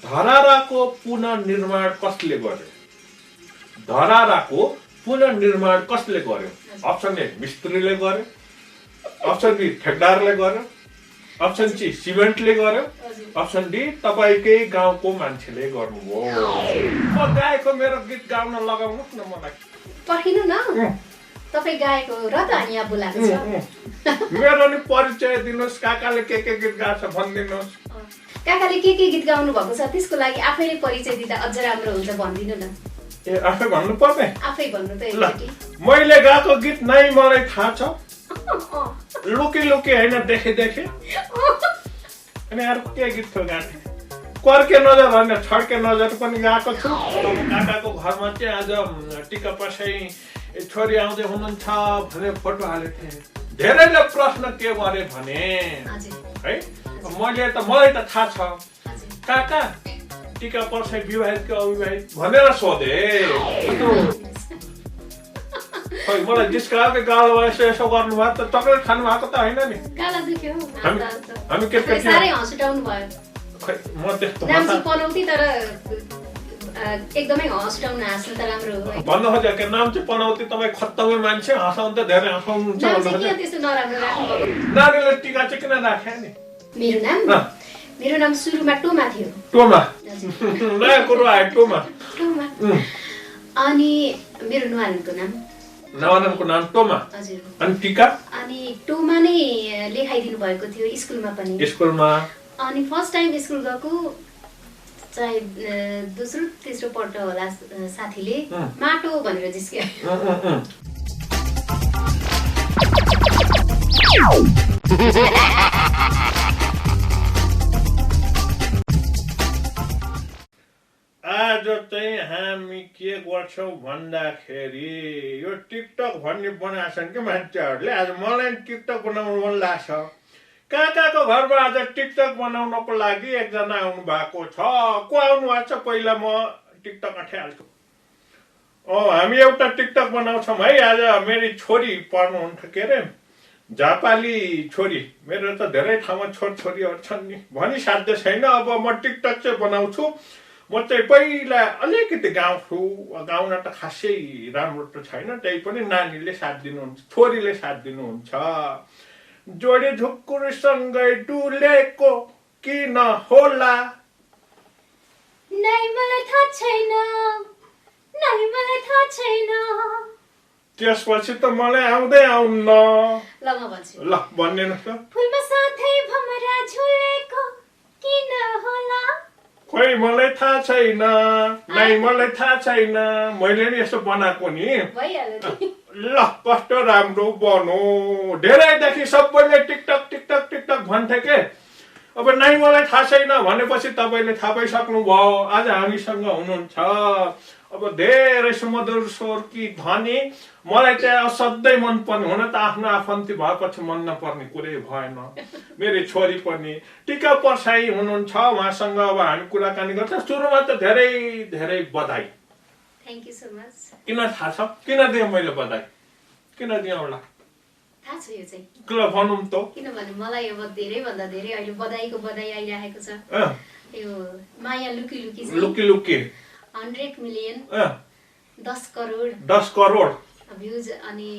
धराराको पुनर्निर्माण कसले गर्यो? धराराको पुनर्निर्माण कसले गर्यो? अप्सन ए मिस्त्रीले गर्यो, अप्सन बी ठेकदारले गर्यो, अप्सन सी सिमेन्टले गर्यो, अप्सन डी तपाईकै गाउँको मान्छेले गर्नुभयो। म गाएको मेरो गीत गाउन लगाउनुस् न मलाई। पर्खिनु न, तपाईँ गाएको र त यहाँ बोलाएको छ। मेरो नि परिचय दिनुहोस्, काकाले के गीत गाछ भनिदिनुहोस्। काकाले के गीत गाउनु भएको छ त्यसको लागि आफैले परिचय दिँदा अझ राम्रो हुन्छ, भनिदिनु न। ए आफै भन्नु पर्ने? आफै भन्नु त ल, एकचोटि। मैले गाएको गीत नै मलाई थाहा छ। लुकी लुकी हैन, देखे देखे। अनि अर्को के गीत थियो गाने? कर्के नजर होइन छड्के नजर पनि गाएको छु। काकाको घरमा चाहिँ आज टिका पसै छोरी आउँदै हुनुहुन्छ भने फोटो हालेको थिएँ। धेरैले प्रश्न के गरे भने है, मलाई त थाहा छ काका टिका पर्साई विवाहित कि अविवाहित भनेर सोधे। खै मलाई जिस्काएको गालो यसो गर्नुभयो त चक्लेट खानु भएको त होइन नि? गाला दुख्यो। हामी के साह्रै हँसुटाउनु भयो। खै म त्यस्तो नाम चाहिँ पनौती, तर एकदमै हँसुटाउन हाँस्नु त राम्रो हो। भन्नु खोजेको के नाम चाहिँ पनौती? तपाईँ खत्तमै मान्छे, हँसाउनु त धेरै हँसाउनुहुन्छ। त्यस्तो नराम्रो राख्नु। नानीले टिका चाहिँ किन राखे नि? मेरो नाम सुरुमा टोमा थियो। टोमा नयाँ कुरो आयो, टोमा। अनि मेरो नुहानको नाम टोमा। हजुर। अनि टिका? अनि टोमा नै लेखाइदिनु भएको थियो स्कुलमा पनि। स्कुलमा? अनि फर्स्ट टाइम स्कुल गएको चाहे दोस्रो तेस्रो पल्ट होला, साथीले माटो भनेर जिस्क्यो। आज चाहिँ हामी के गर्छौँ भन्दाखेरि यो टिकटक भन्ने बनाएछन् कि मान्छेहरूले। आज मलाई टिकटक बनाउनु मन लाग्छ। काकाको घरमा आज टिकटक बनाउनको लागि एकजना आउनु भएको छ। को आउनु भएको छ पहिला म टिकटक अठाइहाल्छु। हामी एउटा टिकटक बनाउँछौँ है। आज मेरी छोरी पढ्नुहुन्थ्यो, के अरे जापाली छोरी। मेरो त धेरै ठाउँमा छोरीहरू छन् नि, भनी साध्य छैन। अब म टिकटक चाहिँ बनाउँछु। म चाहिँ पहिला अलिकति गाउँछु, गाउन त खासै राम्रो त छैन, त्यही पनि नानीले साथ दिनुहुन्छ, छोरीले साथ दिनुहुन्छ। जोडी झुक्कुरसँगै डुलेको किन होला? नै मलाई थाहा छैन, नै मलाई थाहा छैन। त्यसपछि त मलाई आउँदै आउन्न। ल म भन्छु। ल भनिदिनुहोस् त। फुलमा साथै भमरा झुलेको किन होला? खोइ मलाई थाहा छैन, नै मलाई थाहा छैन। मैले नि यसो बनाएको नि। भइहाल्यो नि। ल कस्तो राम्रो बनो। धेरैदेखि सबैले टिकटक टिकटक टिकटक भन्थे के। अब नै मलाई थाहा छैन भनेपछि तपाईँले थाहा पाइसक्नुभयो। आज हामीसँग हुनुहुन्छ अब धेरै सुमधुर स्वरकी ध्वनि। मलाई चाहिँ असाध्यै मनपर्ने, हुन त आफ्नो आफन्ती भएपछि मन नपर्ने कुरै भएन। मेरो छोरी पनि टिका पर्साई हुनुहुन्छ, उहाँसँग अब हामी कुराकानी गर्छौँ। सुरुमा त धेरै धेरै बधाई। Thank you so much. किन थाहा छ? किन दिएँ मैले बधाई? किन दिएँ होला? थाहा छ यो चाहिँ। ल भनौँ त। किनभने मलाई अब धेरैभन्दा धेरै अहिले बधाईको बधाई आइरहेको छ। यो माया लुकी लुकी चाहिँ लुकी लुकी 100 मिलियन 10 करोड 10 करोड भ्युज। अनि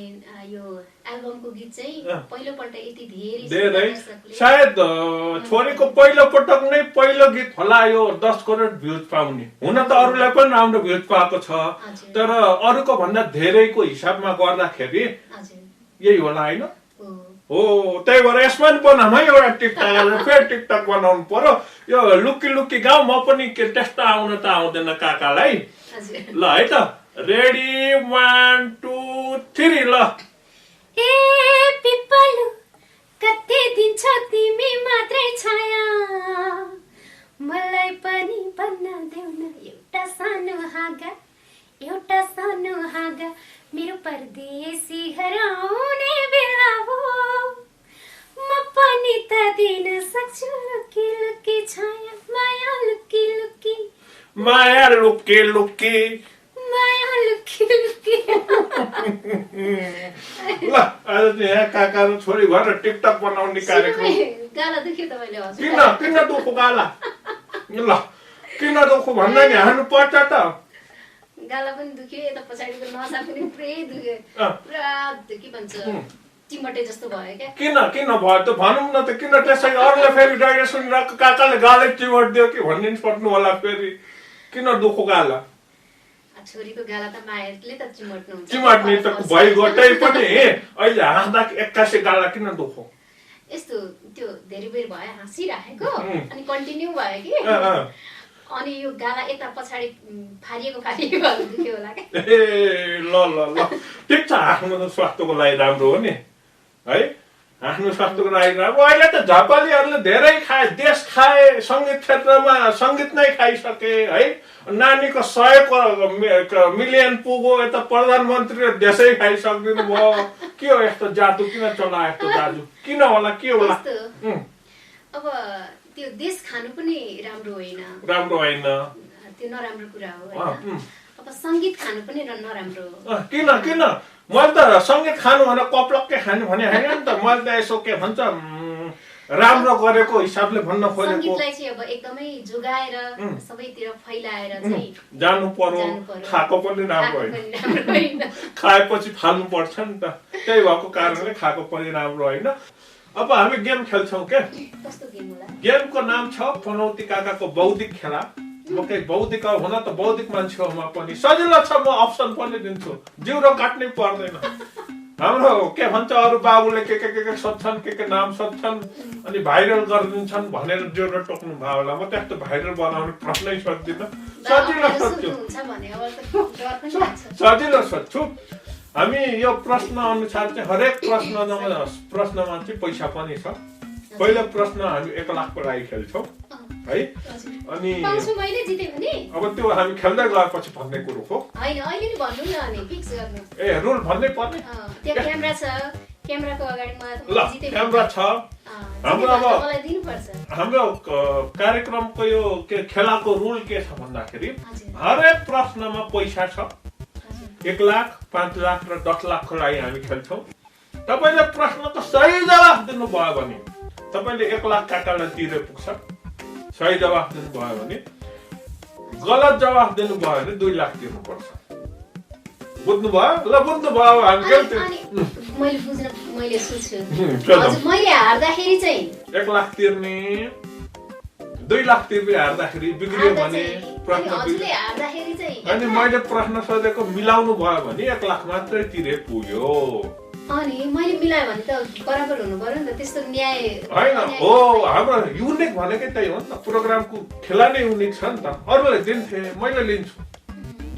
यो एल्बमको गीत चाहिँ पहिलोपल्ट यति धेरै सायद छोरीको पहिलो पटक नै पहिलो गीत होला यो 10 करोड भ्युज पाउने। हुन त अरूलाई पनि राम्रो भ्युज पाएको छ, तर अरूको भन्दा धेरैको हिसाबमा गर्दाखेरि यही होला हैन? हो, त्यही भएर यसमा पनि बनाऊँ है एउटा टिकटक। फेरि टिकटक बनाउनु पर्यो। यो लुकी लुकी गाउँ, म पनि के त्यस्तो आउन त आउँदैन काकालाई। ल है त, रेडी 1 2 3 ल। ए पिपलु कति दिन छ तिमी मात्रै छाया, मलाई पनि बन्न देऊ न एउटा सानो हाँगा, एउटा सानो हाँगा। मेरो परदेशी हराउने बेला हो, म पनि त दिन सक्छु लुकी लुकी छाया, माया लुकी लुकी, माया लुकी लुकी, माया लुकी लुकी। ल आज चाहिँ यहाँ काका र छोरी घर टिकटक बनाउने कार्यक्रम। गाला दुख्यो तपाईले? किन दुखो गाला? ल किन दुखो भन्दा नि हान्नु पर्छ त गाला पनि दुख्यो यता पछाडिको नसा पनि पुरै दुख्यो पुरा दुखी भन्छ चिमटे जस्तो भयो क्या किन भयो त भनौँ न त किन त्यसै अरूले फेरि डाइरेक्ट सुनिरहेको काकाले गालै चिमट दियो कि भन्ने पर्नु होला फेरि किन दुखो गाला छोरीको गाला त मायाले त चिमट्नु हुन्छ चिमट्ने त भइगोटै पनि अहिले हाँस्दा 81 गाला किन दुखो यस्तो त्यो धेरै बेर भयो हाँसिराखेको अनि कन्टिन्यू भयो कि अनि यो गाला यता पछाडि फारिएको भएर दुख्यो होला क्या ए ल ठिक छ आफ्नो स्वास्थ्यको लागि राम्रो हो नि है आफ्नो स्वास्थ्यको लागि राम्रो अहिले त झापालीहरूले धेरै खाए देश खाए सङ्गीत क्षेत्रमा सङ्गीत नै खाइसके है नानीको 100 मिलियन पुग्यो यता प्रधानमन्त्रीले देशै खाइसक्दिनु भयो के हो यस्तो जादु किन चलायो यस्तो जादु किन होला के होला अब त्यो देश खानु पनि राम्रो होइन त्यो नराम्रो कुरा हो हैन अब संगीत खानु पनि नराम्रो हो किन मैले त संगीत खानु भने कप्लक्कै खानु भने हैन नि त मैले त यसो के भन्छ राम्रो गरेको हिसाबले भन्न खोजेको संगीतलाई चाहिँ अब एकदमै जोगाएर सबैतिर फैलाएर चाहिँ जानु पर्यो खाएको पनि राम्रो होइन खाएपछि फाल्नु पर्छ नि त त्यही भएको कारणले खाएको पनि राम्रो होइन अब हामी गेम खेल्छौं के कस्तो गेम होला गेमको नाम छ पनौती काकाको बौद्धिक खेला म के बौद्धिक हुन त बौद्धिक मान्छे हो म पनि सजिलो छ म अप्सन पनि दिन्छु जिउरो काट्नै पर्दैन हाम्रो के भन्छ अरु बाबुले के सोध्छन् के नाम सोध्छन् अनि भाइरल गरिदिन्छन् भनेर जिउरो टोक्नु भयो होला म त्यस्तो भाइरल बनाउने प्रश्नै सोध्दिन सजिलो सोध्छु हामी यो प्रश्न अनुसार चाहिँ हरेक प्रश्नमा चाहिँ पैसा पनि छ पहिलो प्रश्न हामी 1 लाखको लागि खेल्छौं है अनि मैले जिते भने अब त्यो हामी खेल्दै गएपछि भन्ने कुरो हो हैन अहिले नि भन्नु न अनि फिक्स गर्नु ए रुल भन्नै पर्ने त्यो क्यामेरा छ क्यामेराको अगाडि म जिते क्यामेरा छ हाम्रो अब मलाई दिनु पर्छ हाम्रो कार्यक्रमको यो के खेलाको रुल के छ भन्दाखेरि हरेक प्रश्नमा पैसा छ 1 लाख 5 लाख र 10 लाखको लागि हामी खेल्छौं तपाईले प्रश्नको सही जवाफ दिनु भयो भने तपाईले 1 लाख काकालाई तिरे पुग्छ सही जवाफ दिनु भयो भने गलत जवाफ दिनु भयो भने 2 लाख तिर्नु पर्छ बुझ्नु भयो ल बुझ्नु भयो हामी खेल्छौं मैले सोच्छु हजुर मैले हार्दाखेरि चाहिँ 1 लाख तिर्ने 2 लाख तिर्ने हार्दाखेरि बिग्रियो भने प्रश्न हजुरले हार्दाखेरि चाहिँ अनि मैले प्रश्न सोधेको मिलाउनु भयो भने 1 लाख मात्रै तिरे पुग्यो अनि मैले मिलाए भने त बराबर हुनु पर्यो नि त त्यस्तो न्याय हैन हो हाम्रो युनिक भनेकै त्यही हो नि त प्रोग्रामको खेला नै युनिक छ नि त अरूले दिन्थे मैले लिन्छु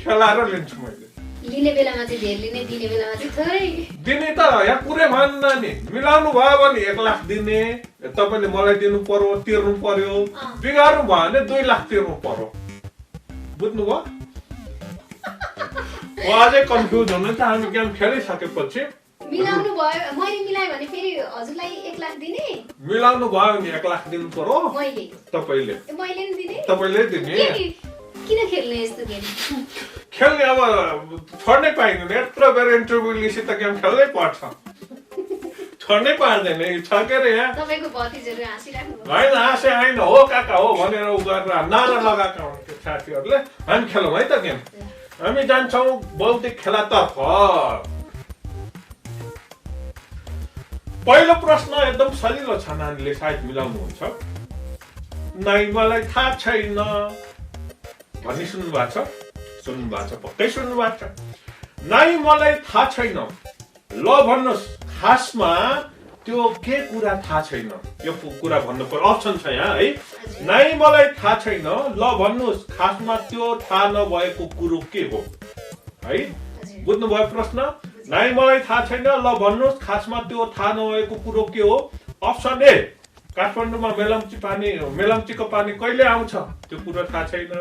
खेलाएर लिन्छु मैले लिने बेलामा चाहिँ धेर लिने दिने बेलामा चाहिँ थोरै दिने त यहाँ कुरै भन्न नि मिलाउनु भयो भने 1 लाख दिने तपाईले मलाई दिनु पर्यो तिर्नु पर्यो बिगार्नु भयो भने 2 लाख तिर्नु पर्यो बुझ्नु भयो अझै कन्फ्युज हुनु त हामी गेम खेलिसकेपछि मिलाउनु भयो मैले मिलाए भने फेरि हजुरलाई 1 लाख दिने मिलाउनु भयो भने 1 लाख दिनु पर्यो मैले तपाईले नि दिने तपाईले दिने किन खेल्ने यस्तो गेम खेल्ने अब छोड्नै पाइँदैन यत्रो बेर इन्टरभ्यु लिसी त गेम खेल्नै पर्छ छोड्नै पार्दैन छ के रे यहाँ तपाईको भतिजहरु हाँसिराख्नु हैन हाँसे हैन हो काका हो भनेर उ गरेर नारा लगाएका हुन् साथीहरुले हामी खेलौँ है त गेम हामी जान्छौँ बौद्धिक खेलातर्फ पहिलो प्रश्न एकदम सजिलो छ नानीले सायद मिलाउनुहुन्छ नाइ मलाई थाहा छैन भनि सुन्नु भएको छ पक्कै सुन्नु भएको छ नाइ मलाई थाहा छैन ल भन्नुस् खासमा त्यो के कुरा थाहा छैन यो कुरा भन्नु पर्यो अप्सन छ यहाँ है नाइ मलाई थाहा छैन ल भन्नुस् खासमा त्यो थाहा नभएको कुरो के हो है बुझ्नु भयो प्रश्न नाइ मलाई थाहा छैन ल भन्नुस् खासमा त्यो थाहा नभएको कुरो के हो अप्सन ए काठमाडौँमा मेलम्चीको पानी कहिले आउँछ त्यो कुरो थाहा छैन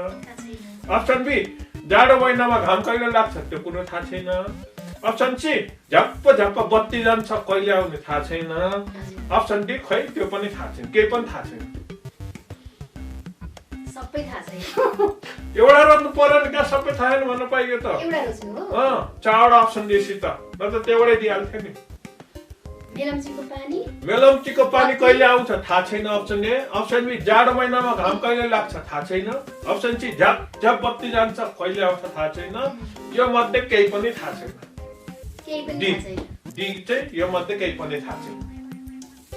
अप्सन बी जाडो महिनामा घाम कहिले लाग्छ त्यो कुरो थाहा छैन अप्सन सी झप्प बत्ती जान्छ कहिले आउने थाहा छैन अप्सन डी खै त्यो पनि थाहा छैन केही पनि थाहा छैन सबै थाहा छैन एउटा रोज्नु पर्यो नि क्या सबै थाहा छैन भन्न पाइयो त एउटा रोज्नु हो 4 अप्सन दिएपछि त न त एउटै दिइहाल्थ्यो नि मेलम्चीको पानी कहिले आउँछ थाहा छैन अप्सन ए। अप्सन बी जाडो महिनामा घाम कहिले लाग्छ थाहा छैन। अप्सन सी झ्याप झ्याप बत्ती जान्छ कहिले आउँछ थाहा छैन। यो मध्ये केही पनि थाहा छैन। डी चाहिँ यो मध्ये केही पनि थाहा छैन।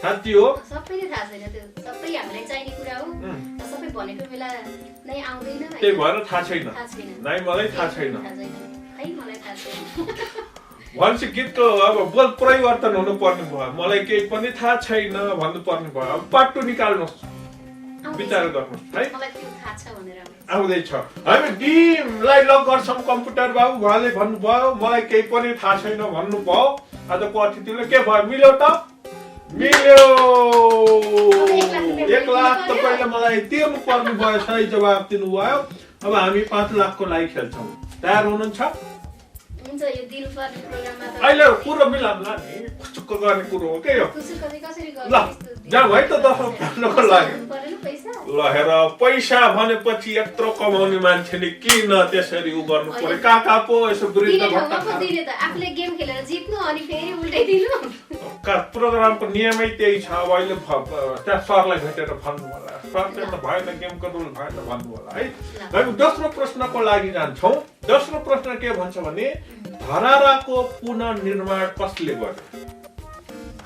साँच्ची हो सबैले थाहा छैन त्यो सबै हामीलाई चाहिने कुरा हो सबै भनेको बेला नै आउँदैन त्यही भएर थाहा छैन नै मलाई थाहा छैन है मलाई थाहा छैन भन्छ गीतको अब बोल परिवर्तन हुनु पर्ने भयो मलाई केही पनि थाहा छैन भन्नु पर्ने भयो अब पाटो निकाल्नुस् विचार गर्नुस् है मलाई त्यो थाहा छ भनेर आउँदै छ हामी डीलाई लक गर्छौं कम्प्युटर बाबु उहाँले भन्नुभयो मलाई केही पनि थाहा छैन भन्नुभयो आजको अतिथिले के भयो मिल्यो त मिल्यो 1 लाख तपाईले मलाई तिर्नु पर्ने भयो सही जवाफ दिनुभयो अब हामी 5 लाखको लागि खेल्छौं तयार हुनुहुन्छ हुन्छ यो दिल पर्ने प्रोग्राममा त अहिले कुरो मिलाउँला नि कस्तो गर्ने कुरो हो के यो कसरी ल जा भाइ त दफा पार्नको लागि ल हेर पैसा भनेपछि यत्रो कमाउने मान्छेले किन त्यसरी उ गर्नु पर्यो काका पो यसो वृद्ध भत्ता दिने त आफूले गेम खेलेर जित्नु अनि फेरि उल्टै दिनु प्रोग्रामको नियमै त्यही छ अब अहिले त्यहाँ सरलाई भेटेर भन्नु होला सरले त भएन गेमको रुल भएन भन्नु होला है हामी दोस्रो प्रश्नको लागि जान्छौँ दोस्रो प्रश्न के भन्छ भने धराराको पुनर्निर्माण कसले गर्यो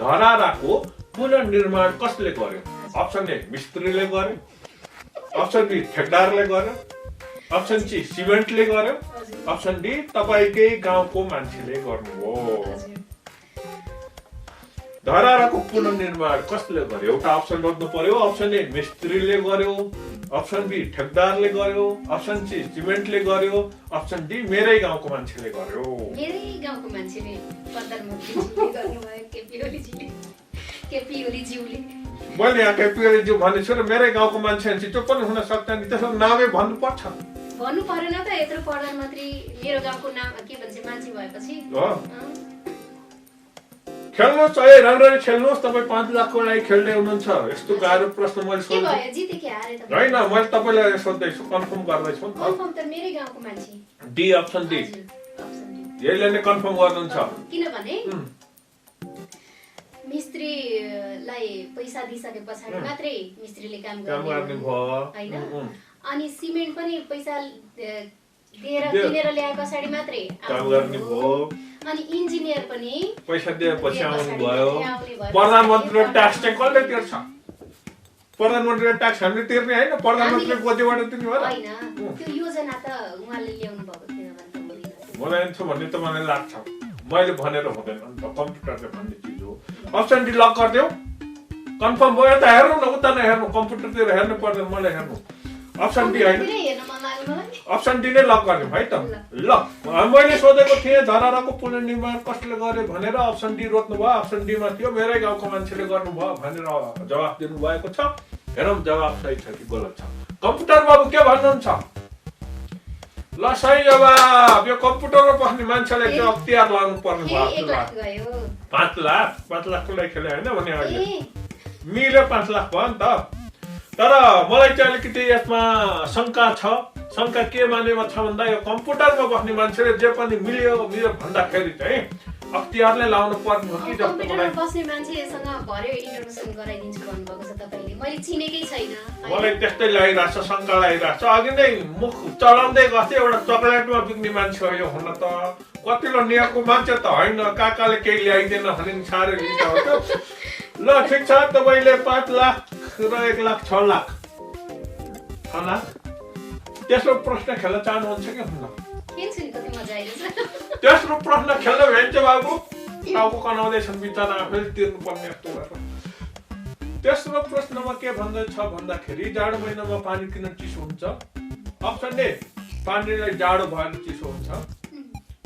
धराराको पुनर्निर्माण कसले गर्यो अप्सन ए मिस्त्रीले गर्यो अप्सन बी ठेकदारले गर्यो अप्सन सी सिमेन्टले गर्यो अप्सन डी तपाईकै गाउँको मान्छेले गर्नुभयो धराराको पुनर्निर्माण कसले गर्यो एउटा अप्सन रोज्नु पर्यो अप्सन ए मिस्त्रीले गर्यो अप्सन बी ठेकदारले गर्यो अप्सन सी सिमेन्टले गर्यो अप्सन डी मेरै गाउँको मान्छेले गर्यो मेरै गाउँको मान्छेले प्रधानमन्त्रीले गर्नुभयो केपी ओलीज्यूले मैले यहाँ केपी ओलीज्यू भनेको छु र मेरै गाउँको मान्छे त्यो पनि हुन सक्दैन त्यसको नामै भन्नुपर्छ भन्नु परेन त यत्रो प्रधानमन्त्री मेरो गाउँको नाम के भन्छ मान्छे भएपछि खेल्नुहोस् है राम्ररी खेल्नुहोस् तपाईँ 5 लाखको लागि खेल्दै हुनुहुन्छ यस्तो गाह्रो प्रश्न मैले सोधेँ होइन मैले तपाईँलाई सोध्दैछु कन्फर्म गर्दैछु मेरै गाउँको मान्छे डी अप्सन डी यसले नै कन्फर्म गर्नुहुन्छ किनभने मिस्त्रीलाई पैसा दिइसके पछाडि मात्रै मिस्त्रीले काम गर्ने भयो हैन अनि सिमेन्ट पनि पैसा दिएर किनेर ल्याए पछाडि मात्रै काम गर्ने भयो अनि इन्जिनियर पनि पैसा दिएपछि आउनु भयो प्रधानमन्त्रीले ट्याक्स चाहिँ कसले तिर्छ प्रधानमन्त्रीले ट्याक्स हामीले तिर्ने हैन प्रधानमन्त्रीले गोजीबाट तिर्ने हो हैन त्यो योजना त उहाँले ल्याउनु भएको थिएन भने मलाई छ भन्ने त मलाई लाग्छ मैले भनेर हुँदैन नि त कम्प्युटरले भन्ने चिज हो अप्सन डी लक गर्दियौ कन्फर्म भयो त हेर्नु न उता नै हेर्नु कम्प्युटरतिर हेर्नु पर्दैन मलाई हेर्नु अप्सन डी हैन अप्सन डी नै लक गर्ने भाइ त ल मैले सोधेको थिएँ धराराको पुनर्निर्माण कसले गर्यो भनेर अप्सन डी रोज्नु भयो अप्सन डी मा थियो मेरै गाउँको मान्छेले गर्नुभयो भनेर जवाफ दिनु भएको छ हेरौँ जवाफ सही छ कि गलत छ कम्प्युटर बाबु के भन्नुहुन्छ ल सही जवाब यो कम्प्युटरमा बस्ने मान्छेले चाहिँ अख्तियार लाउनु पर्ने भयो 5 लाखको लागि खेले हैन भने अहिले मिल्यो 5 लाख भयो नि त तर मलाई चाहिँ अलिकति यसमा शंका छ शंका के मानेमा छ भन्दा यो कम्प्युटरमा बस्ने मान्छेले जे पनि मिल्यो भन्दाखेरि चाहिँ अख्तियारले लाउनु पर्ने हो कि जस्तो कम्प्युटरमा बस्ने मान्छेसँग भर्यो इन्ट्रोडक्सन गराइदिन्छु भन्नुभएको छ तपाईले मैले चिनेकै छैन मलाई त्यस्तै लागिरहेछ शंका लागिरहेछ अघि नै मुख चलाउँदै गथे एउटा चकलेटमा बिक्ने मान्छे हो यो हुन त कतिलो नियाको मान्छे त हैन काकाले केही ल्याइदिएन भने साह्रै लिन्छ हो ल ठीक छ तपाईले 5 लाख र 1 लाख 6 लाख 6 लाख तेस्रो प्रश्न खेल्न चाहनुहुन्छ कि हुन्न खेल्छु नि कति मजा आइरहेछ तेस्रो प्रश्न खेल्न भन्छ बाबु टाउको कनाउँदैछन् बिचारा आफैले तिर्नु पर्ने यस्तो भएर तेस्रो प्रश्नमा के भन्दैछ भन्दाखेरि जाडो महिनामा पानी किन चिसो हुन्छ अप्सन ए पानीलाई जाडो भएर चिसो हुन्छ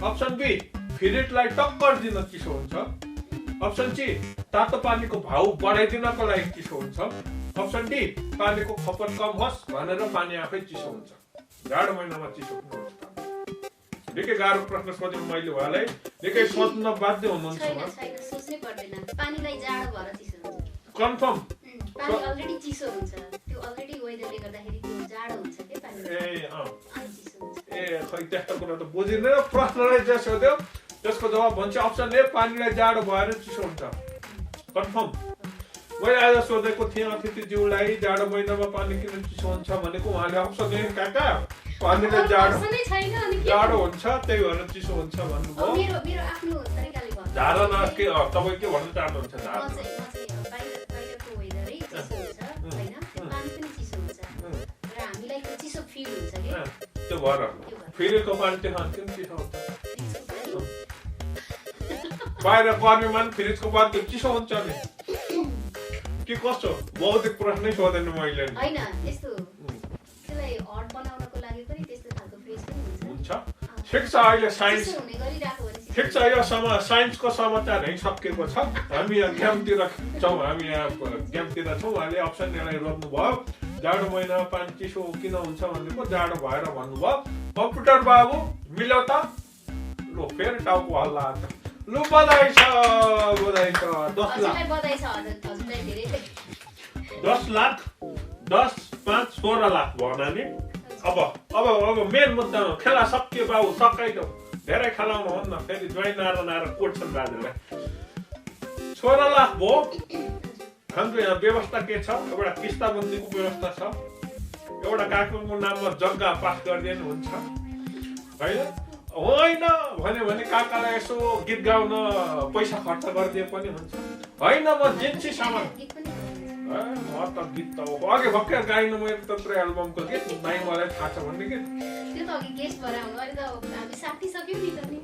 अप्सन बी फ्रिजलाई टक्कर दिन चिसो हुन्छ अप्सन सी तातो पानीको भाउ बढाइदिनको लागि चिसो हुन्छ अप्सन डी पानीको खपत कम होस् भनेर पानी आफै चिसो हुन्छ जाडो महिनामा चिसो किन हुन्छ निकै गाह्रो प्रश्न सोधेँ मैले उहाँलाई निकै सोच्न बाध्य हुनुहुन्छ सोच्नै पर्दैन पानीलाई जाडो भएर चिसो हुन्छ कन्फर्म पानी अलरेडी चिसो हुन्छ त्यो अलरेडी वेदरले गर्दाखेरि त्यो जाडो हुन्छ के पानी अनि चिसो हुन्छ ए खै त्यस्तो कुरा त बुझिदैन प्रश्नले जे सोध्यो त्यसको जवाब भन्छ अप्सन ए पानीलाई जाडो भएर चिसो हुन्छ कन्फर्म मैले आज सोधेको थिएँ अतिथिज्यूलाई जाडो महिनामा पानी किन चिसो हुन्छ भनेको उहाँले अप्सन दिए काका पानीले जाडो हुन्छ त्यही भएर चिसो हुन्छ भन्नुभयो धारणा के तपाईँ के भन्न चाहनुहुन्छ त्यो भएर फेरिको पानी त्यो खानु किन चिसो हुन्छ बाहिर गर्मीमा पनि फ्रिजको पानी त्यो चिसो हुन्छ नि के कस्तो बौद्धिक प्रश्नै सोधेन मैले हैन यस्तो त्यसलाई हट बनाउनको लागि पनि त्यस्तो खालको फ्रिज पनि हुन्छ ठिक छ अहिले साइन्स ठिक छ यो साइन्सको समाचार है सकिएको छ हामी यहाँ गेमतिर छौँ हामी यहाँ गेमतिर छौँ उहाँले अप्सन एलाई रोज्नुभयो जाडो महिनामा पानी चिसो किन हुन्छ भनेको जाडो भएर भन्नुभयो कम्प्युटर बाबु मिल्यो त लु फेरि टाउको हल्ला लु बधाई छ 10 लाख 10 5 16 लाख भन नि अब मेन मुद्दामा खेला सकियो बाबु सकाइदो धेरै खेलाउनु हो न फेरि ज्वाइन नाएर कोट्छन् दाजुलाई 16 लाख भयो हाम्रो यहाँ व्यवस्था के छ एउटा किस्ताबन्दीको व्यवस्था छ एउटा काकाको नाममा जग्गा पास गरिदिनु हुन्छ होइन भन्यो भने काकालाई यसो गीत गाउन पैसा खर्च गरिदिए पनि हुन्छ होइन म जिन्सी सामान म त गीत त अघि भर्खर गाइनु मेरो त्यत्रो एल्बमको गीत नाइ मलाई थाहा छ भन्ने गीत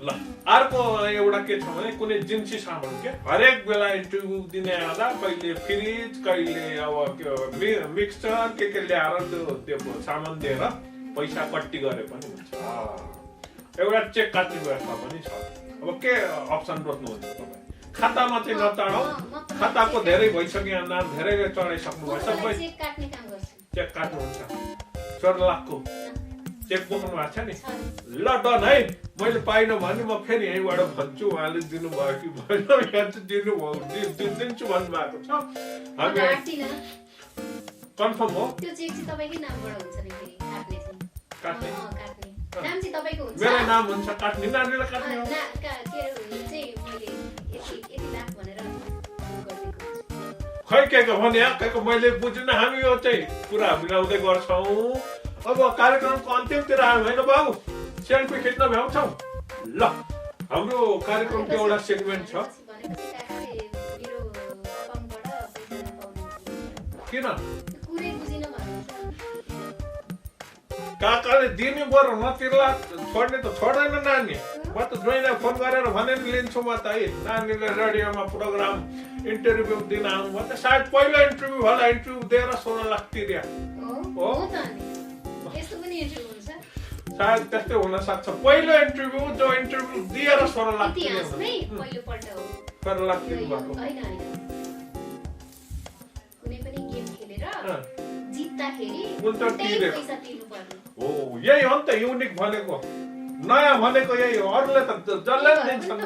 ल अर्को एउटा के छ भने कुनै जिन्सी सामान के हरेक बेला इन्टरभ्यू दिने आला कहिले फ्रिज कहिले अब मिक्सचर के ल्याएर त्यो सामान दिएर पैसा कट्टी गरे पनि हुन्छ एउटा चेक काट्ने व्यवस्था पनि छ अब के अप्सन रोज्नुहुन्छ तपाईँ खातामा चाहिँ नचढाउ खाताको धेरै भइसक्यो नाम धेरैले चढाइसक्नु भयो सबै चेक काट्नुहुन्छ 16 लाखको चेक बोक्नु भएको छ नि ल डन है मैले पाइनँ भने म फेरि यहीँबाट भन्छु उहाँले दिनुभयो कि भएन यहाँ चाहिँ दिनुभयो दिन्छु भन्नुभएको छ हामी कन्फर्म हो काट्ने नाम चाहिँ तपाईको हुन्छ मेरो नाम हुन्छ काट्ने नानीलाई काट्ने हो खै के भने मैले बुझिन हामी यो चाहिँ कुरा मिलाउँदै गर्छौँ अब कार्यक्रमको अन्तिमतिर आयो होइन बाबु सेल्फी खिच्न भ्याउँछौँ ल हाम्रो कार्यक्रमको एउटा सेगमेन्ट छ किन काकाले दिने बरु नतिर्ला छोड्ने त छोड्दैन नानी म त ज्वाइनलाई फोन गरेर भनेर लिन्छु म त है नानीले रेडियोमा प्रोग्राम इन्टरभ्यू दिन आउनु भयो त सायद पहिलो इन्टरभ्यू होला इन्टरभ्यू दिएर 16 लाख तिर्या हो सायद त्यस्तै हुन सक्छ पहिलो इन्टरभ्यू जो इन्टरभ्यू दिएर 16 लाख तिर्नुभएको यही हो नि त युनिक भनेको नयाँ भनेको यही हो अरूले त जसले दिन्छन्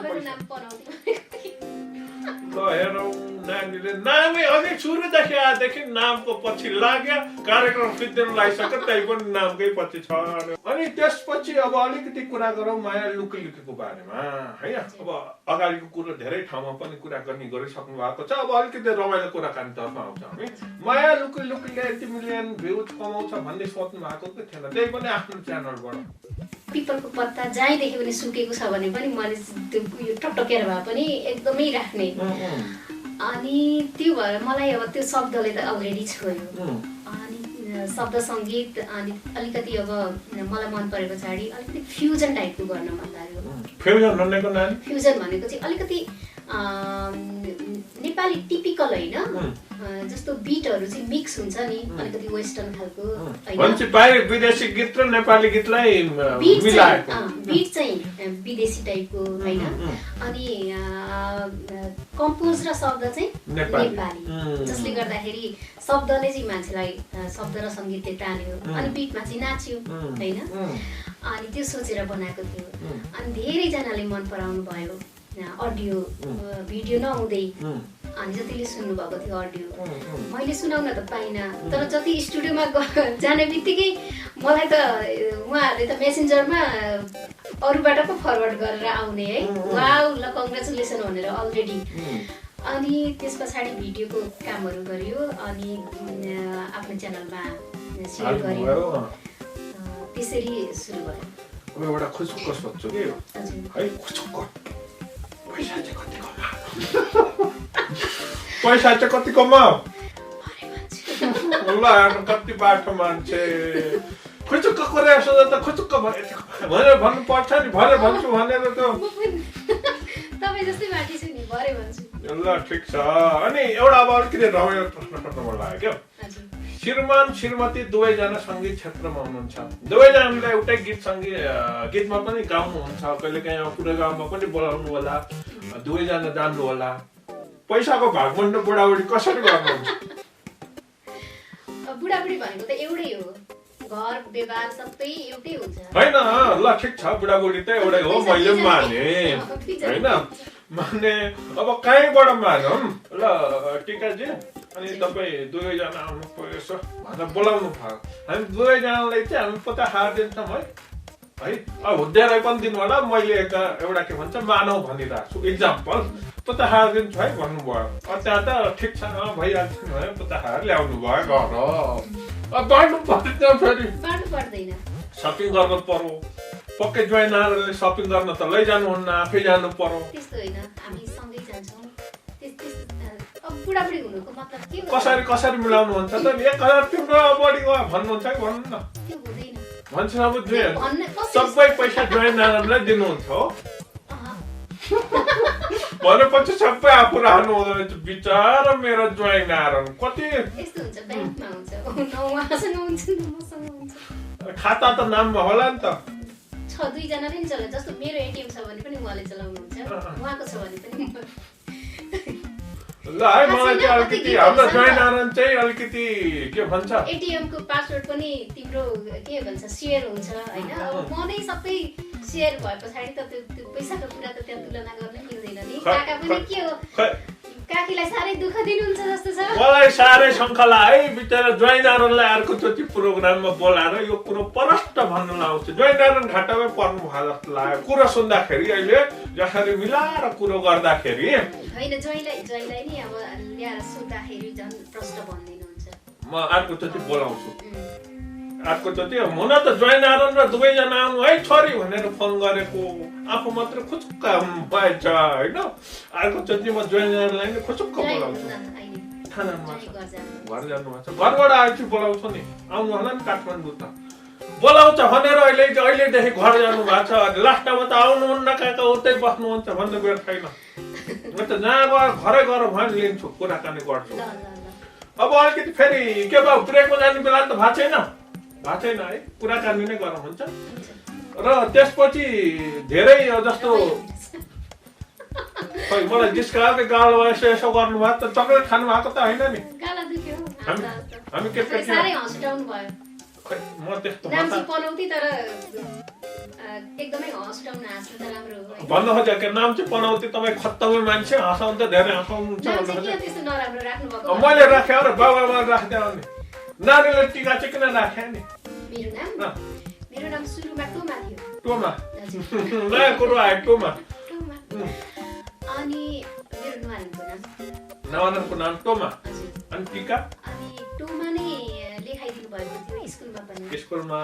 ल हेरौँ नानीले नामै अघि सुरुदेखि आएदेखि नामको पछि लाग्यो कार्यक्रम सिद्धिनु लागिसक्यो त्यही पनि नामकै पछि छ अनि त्यसपछि अब अलिकति कुरा गरौँ माया लुकीलुकीको बारेमा है अब अगाडिको कुरो धेरै ठाउँमा पनि कुरा गर्ने गरिसक्नु भएको छ अब अलिकति रमाइलो कुराकानीतर्फ आउँछ हामी माया लुकीलुकीले यति मिलियन भ्युज कमाउँछ भन्ने सोच्नु भएको कि थिएन त्यही पनि आफ्नो च्यानलबाट पिपलको पत्ता जहीँ देख्यो भने सुकेको छ भने पनि मैले त्यो टकटकेर भए पनि एकदमै राख्ने अनि त्यो भएर मलाई अब त्यो शब्दले त अलरेडी छोयो अनि शब्द सङ्गीत अनि अलिकति अब मलाई मन परेको पछाडि अलिकति फ्युजन टाइपको गर्न मन लाग्यो फ्युजन भनेको चाहिँ अलिकति नेपाली टिपिकल होइन जस्तो बिटहरु चाहिँ मिक्स हुन्छ नि अलिकति वेस्टर्न खालको हैन भन्छ बाहिर विदेशी गीत र नेपाली गीतलाई मिलाएको बिट चाहिँ विदेशी टाइपको हैन अनि कम्पोज र शब्द चाहिँ नेपाली जसले गर्दाखेरि शब्दले चाहिँ मान्छेलाई शब्द र संगीतले तान्यो अनि बिटमा चाहिँ नाच्यो हैन अनि त्यो सोचेर बनाएको थियो अनि धेरै जनाले मन पराउनु भयो अडियो भिडियो नहुँदै अनि जतिले सुन्नु भएको थियो अडियो मैले सुनाउन त पाइनँ तर जति स्टुडियोमा जाने बित्तिकै मलाई त उहाँहरूले त मेसेन्जरमा अरूबाट पो फरवर्ड गरेर आउने है वाउ ल कङ्ग्रेचुलेसन भनेर अलरेडी अनि त्यस पछाडि भिडियोको कामहरू गरियो अनि आफ्नो च्यानलमा सेयर गरियो त्यसरी सुरु भयो अब एउटा खुचुक्क सोध्छु कि हजुर है खुचुक्क पैसा चाहिँ कति कमाऊ पैसा चाहिँ कति कमाऊ ल हेर्नु कति बाटो मान्छे खुचुक्क कुरा सोध्दा त खुचुक्क भनेर भन्नु पर्छ नि भरे भन्छु भनेर त तपाईँ जस्तै बाटी छु नि भरे भन्छु ल ठिक छ अनि एउटा अब अलिकति रमाइलो प्रश्न सोध्नु मन लाग्यो क्या श्रीमान श्रीमती दुवैजना सङ्गीत क्षेत्रमा हुनुहुन्छ दुवैजनाले एउटै गीतमा पनि गाउनुहुन्छ कहिले काहीँ पुरै गाउँमा पनि बोलाउनु होला दुवैजना जान्नु होला पैसाको भागबन्ड बुढाबुढी कसरी गर्नुहुन्छ बुढाबुढी भनेको त एउटै हो घर व्यवहार सबै एउटै हुन्छ होइन ल ठिक छ बुढाबुढी त एउटै हो मैले माने होइन माने अब कहीँबाट मानौँ ल टिकाजी अनि तपाईँ दुवैजना आउनु पर्यो यसो भनेर बोलाउनु भयो हामी दुवैजनालाई चाहिँ हामी पत्ता हार दिन्छौँ है अब हुँदैन पनि दिनु होला मैले एउटा के भन्छ मानौ भनिरहेको छु इक्जाम्पल पत्ता हार दिन्छु है भन्नुभयो त्यहाँ त ठिक छ भइहाल्छ भयो पत्ता हार ल्याउनु भयो घर बाँड्नु पर्दैन फेरि बाँड्नु पर्दैन सपिङ गर्नु पर्यो पक्कै ज्वाइनरले सपिङ गर्न त लैजानुहुन्न आफै जानु पर्यो त्यस्तो होइन हामी सँगै जान्छौँ अब बुढाबुढी हुनुको मतलब के हो कसरी मिलाउनु हुन्छ त 1000 तिम्रो बढीको भन्नुहुन्छ कि भन्नु न त्यो हुँदैन भन्छ अब सबै पैसा ज्वाइनरलाई दिनुहुन्छ हो भनेपछि सबै आफू राख्नु हुँदैन बिचारा मेरो ज्वाइनर कति यस्तो हुन्छ ब्याङ्कमा हुन्छ उहाँसँग हुन्छ मसँग हुन्छ खाता त नाममा होला नि त छ दुईजनाले नि चलाउँछ जस्तो मेरो एटिएम छ भने पनि उहाँले चलाउनुहुन्छ उहाँको छ भने पनि ल है मलाई चाहिँ अलिकति हाम्रो ज्वाइनर चाहिँ अलिकति के भन्छ एटिएम को पासवर्ड पनि तिम्रो के भन्छ शेयर हुन्छ हैन अब म नै सबै शेयर भए पछाडी त त्यो पैसाको कुरा त त्यहाँ तुलना गर्न मिल्दैन नि काका पनि के हो काकीलाई सारै दुःख दिनुहुन्छ जस्तो छ मलाई सारै शङ्खला है बिचारा ज्वाइनरलाई अर्को चोटि प्रोग्राममा बोलाएर यो कुरो प्रष्ट भन्न लाउँछु ज्वाइनर घाटामै पर्नु भयो जस्तो लाग्यो कुरो सुन्दाखेरि अहिले जसरी मिलाएर कुरो गर्दाखेरि हैन ज्वाइँलाई नि अब ल्याएर सोध्दाखेरि झन् प्रष्ट भन्दिनुहुन्छ म अर्को चोटि बोलाउँछु अर्को चोटि हुन त ज्वाइनर र दुवैजना आउनु है छोरी भनेर फोन गरेको आफू मात्र खुचुक्क भएछ होइन अर्को चोटि म ज्वाइनरलाई नि खुचुक्क बोलाउँछु खानामा घर जानुभएको छ घरबाट आएपछि बोलाउँछु नि आउनु होला नि काठमाडौँ त बोलाउँछ भनेर अहिलेदेखि घर जानु भएको छ लास्टमा त आउनुहुन्न काका उतै बस्नुहुन्छ भन्ने बेर छैन म त जहाँ गएर घरै गएर भने लिन्छु कुराकानी गर्छु अब अलिकति फेरि के भयो ब्रेकमा जाने बेला त भएको छैन है कुराकानी नै गरौँ हुन्छ र त्यसपछि धेरै जस्तो खै मलाई जिस्काएको गालो यसो गर्नुभएको त चक्लेट खानु भएको त होइन नि हामी केटाकेटी सारै हस्टाउनु भयो खै म त्यस्तो नाम पनौती तर एकदमै हस्टाउन हाँस्नु त राम्रो हो भन्नु खोजेको के नाम चाहिँ पनौती तपाईँ खत्तमै मान्छे हँसाउनु त धेरै हँसाउनुहुन्छ त्यस्तो नराम्रो राख्नु भएको मैले राखेँ र बाबामा राख्दै आउने नानीले टिका चाहिँ किन राखेँ नि मेरो नाम सुरुमा टोमा थियो टोमा नयाँ कुरो आयो टोमा अनि मेरो नवानको नाम टोमा अनि टिका अनि टोमा नै लेखाइदिनु भएको थियो स्कुलमा पनि स्कुलमा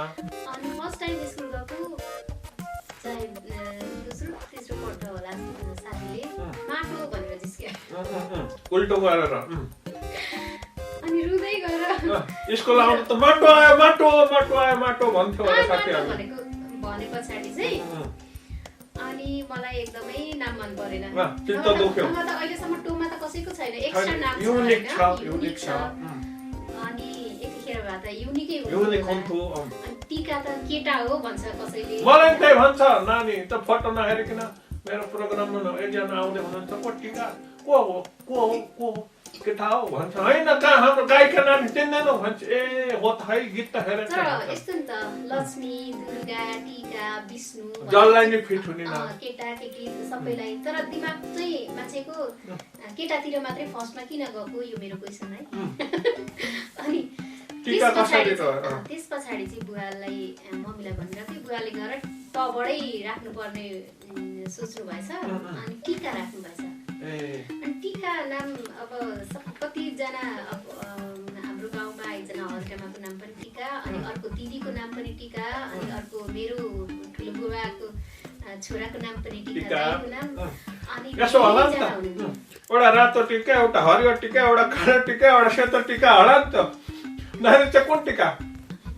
अनि फर्स्ट टाइम स्कुल गएको चाहे दोस्रो तेस्रो पल्ट होला साथीले माटो भनेर जिस्क्यो उल्टो गरेर अनि रुँदै गएर स्कुल आउनु त माटो आयो भन्थ्यो होला साथीहरु भने पछाडी चाहिँ अनि मलाई एकदमै नाम मन परेन चित्त दुख्यो म त अहिलेसम्म टोमा त कसैको छैन एक्स्ट्रा नाम छ युनिक छ अनि यतिखेर भए त युनिकै हो युनिक हुन्थ्यो टिका त केटा हो भन्छ कसैले मलाई त्यही भन्छ नानी त फोटो नहेरिकन मेरो प्रोग्राममा एकजना आउँदै हुनुहुन्छ को टिका को हो केटा हो भन्छ हैन कहाँ हाम्रो गायिका नानी चिन्दैन भन्छ ए हो त है गीत त हेरेको तर यस्तो नि त लक्ष्मी दुर्गा टिका विष्णु जसलाई नि फिट हुने नाम केटा केटी सबैलाई तर दिमाग चाहिँ मान्छेको केटातिर मात्रै फर्स्टमा किन गएको यो मेरो क्वेसन है अनि टिका कसरी त त्यस पछाडी चाहिँ बुवालाई मम्मीलाई भनेर कि बुवाले गएर टबडै राख्नु पर्ने सोच्नु भएछ अनि टिका राख्नु भएछ अनि टिका नाम अब कतिजना अब हाम्रो गाउँमा एकजना हजुरआमाको नाम पनि टिका अनि अर्को दिदीको नाम पनि टिका अनि अर्को मेरो ठुलो बुबाको छोराको नाम पनि टिका दाइको नाम अनि यसो होला नि त एउटा रातो टिका एउटा हरियो टिका एउटा कालो टिका एउटा सेतो टिका होला नि त नानी चाहिँ कुन टिका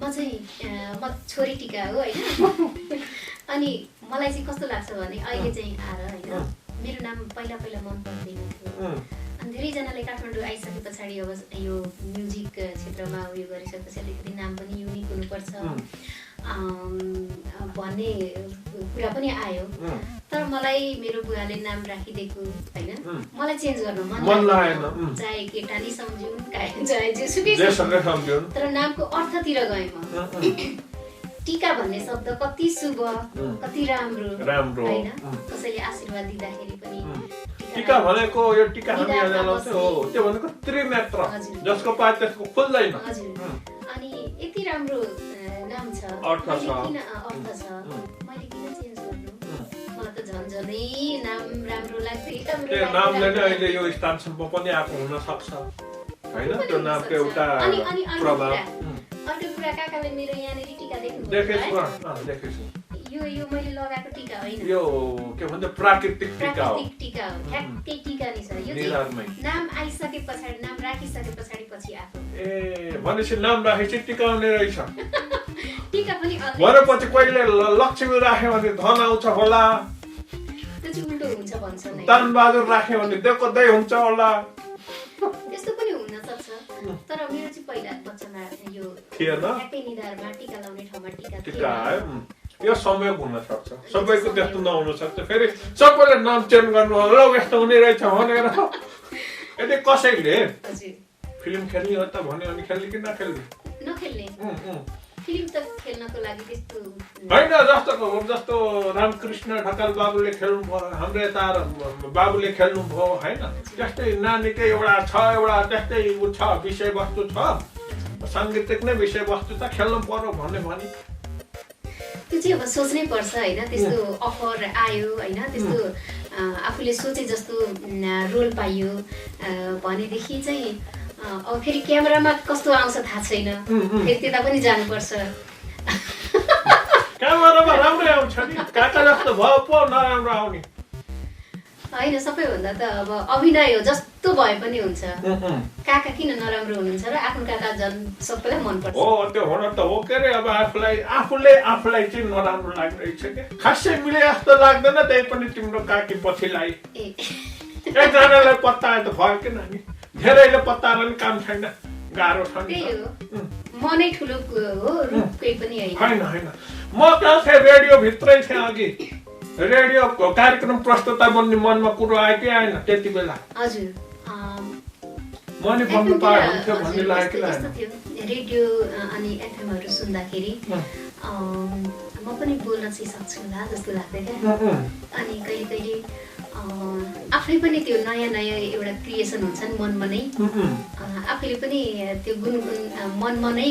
म छोरी टिका हो होइन अनि मलाई चाहिँ कस्तो लाग्छ भने अहिले चाहिँ आएर होइन मेरो नाम पहिला मन पर्दैन थियो अनि धेरैजनाले काठमाडौँ आइसके पछाडि अब यो म्युजिक क्षेत्रमा उयो गरिसकेपछि अलिकति नाम पनि युनिक हुनुपर्छ भन्ने कुरा पनि आयो तर मलाई मेरो बुवाले नाम राखिदिएको होइन मलाई चेन्ज गर्न मन लागेन चाहे केटा नि सम्झुन् चाहे जेसुकै तर नामको अर्थतिर गएँ म टिका भन्ने शब्द कति शुभ कति राम्रो होइन कसैले आशीर्वाद दिँदाखेरि पनि टिका भनेको यो टिका हामी जान्छौँ हो त्यो भनेको त्रिनेत्र जसको पात त्यसको खुल्दैन अनि यति राम्रो नाम छ अर्थ छ मैले किन चेन्ज गर्नु मलाई त झन्झनै नाम राम्रो लाग्छ त्यो नामले नै अहिले यो स्थानसम्म पनि आएको हुन सक्छ हैन त्यो नामको एउटा प्रभाव अर्को कुरा काकाले मेरो यहाँनिर टिका देखेछु यो मैले लगाएको टिका होइन यो के भन्छ प्राकृतिक टिका हो ठ्याक्कै टिका नि छ यो नाम आइसके पछाडि नाम राखिसके पछाडि पछि आएको ए भनेपछि नाम राखेपछि टिकाउने रहेछ टिका पनि भनेपछि कहिले लक्ष्मी राख्यो भने धन आउँछ होला त्यो चाहिँ उल्टो हुन्छ भन्छ नि दानबहादुर राख्यो भने देउदै हुन्छ होला त्यस्तो पनि हुन सक्छ तर मेरो चाहिँ पहिला बच्चामा यो थिएन ठ्याक्कै निधारमा टिका लाउने ठाउँमा टिका यो संयोग हुन सक्छ सबैको त्यस्तो नहुन सक्छ फेरि सबैले नाम चेन्ज गर्नु होला यस्तो हुने रहेछ भनेर यदि कसैले फिल्म खेल्ने हो त भन्यो भने खेल्ने कि नखेल्ने फिल्म त खेल्नको लागि त्यस्तो होइन जस्तो रामकृष्ण ढकाल बाबुले खेल्नु भयो हाम्रो यता बाबुले खेल्नु भयो होइन त्यस्तै नानीकै एउटा त्यस्तै छ विषयवस्तु छ साङ्गीतिक नै विषयवस्तु त खेल्नु पर्यो भन्ने भने त्यो चाहिँ अब सोच्नै पर्छ होइन त्यस्तो अफर आयो होइन त्यस्तो आफूले सोचे जस्तो रोल पाइयो भनेदेखि चाहिँ अब फेरि क्यामेरामा कस्तो आउँछ थाहा छैन फेरि त्यता पनि जानुपर्छ क्यामेरामा राम्रै आउँछ नि काका जस्तो भयो पो नराम्रो आउने होइन सबैभन्दा त अब अभिनय हो जस्तो भए पनि हुन्छ काका किन नराम्रो हुनुहुन्छ र आफ्नो काका झन् सबैलाई मनपर्छ हो त्यो हुन त हो के अरे अब आफूलाई चाहिँ नराम्रो लाग्दैछ के खासै मिले जस्तो लाग्दैन त्यही पनि तिम्रो काकी पछि लाई एकजनालाई पत्ताए त भयो कि नानी धेरैले पत्ताएर पनि काम छैन गाह्रो छ नि मनै ठुलो हो रुखकै पनि होइन म कहाँ थिएँ रेडियो भित्रै थिएँ अघि रेडियो कार्यक्रम प्रस्तुता बन्ने मनमा कुरो आयो कि आएन त्यति बेला हजुर म नि भन्नु पाए हुन्थ्यो भन्ने लाग्यो कि लागेन रेडियो अनि एफएमहरु सुन्दाखेरि म पनि बोल्न चाहिँ सक्छु होला जस्तो लाग्दै क्या अनि कहिले आफै पनि त्यो नयाँ एउटा क्रिएसन हुन्छ नि मनमा नै आफैले पनि त्यो गुनगुन मनमा नै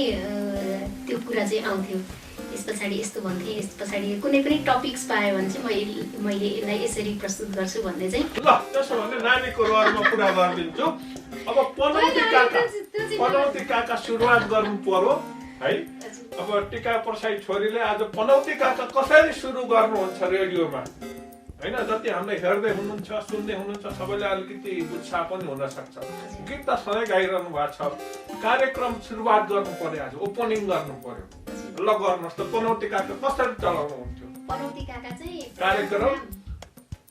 त्यो कुरा चाहिँ आउँथ्यो यस पछाडि यस्तो भन्थे यस पछाडि कुनै पनि टपिक्स पाएँ भने चाहिँ मैले यसलाई यसरी प्रस्तुत गर्छु भन्ने चाहिँ ल त्यसो भने नानीको रहरमा कुरा गरिदिन्छु अब पनौती काका सुरुवात गर्नु पर्यो है अब टिका प्रसाई छोरीले आज पनौती काका कसरी सुरु गर्नुहुन्छ रेडियोमा हैन जति हामीले हेर्दै हुनुहुन्छ सुन्दै हुनुहुन्छ सबैले अलिकति उत्साह पनि हुन सक्छ गीत त सधैँ गाइरहनु भएको छ कार्यक्रम सुरुवात गर्नु पर्यो आज ओपनिङ गर्नु पर्यो ल गर्नुहोस् त पनौती काका कसरी चलाउनु हुन्थ्यो पनौती काका चाहिँ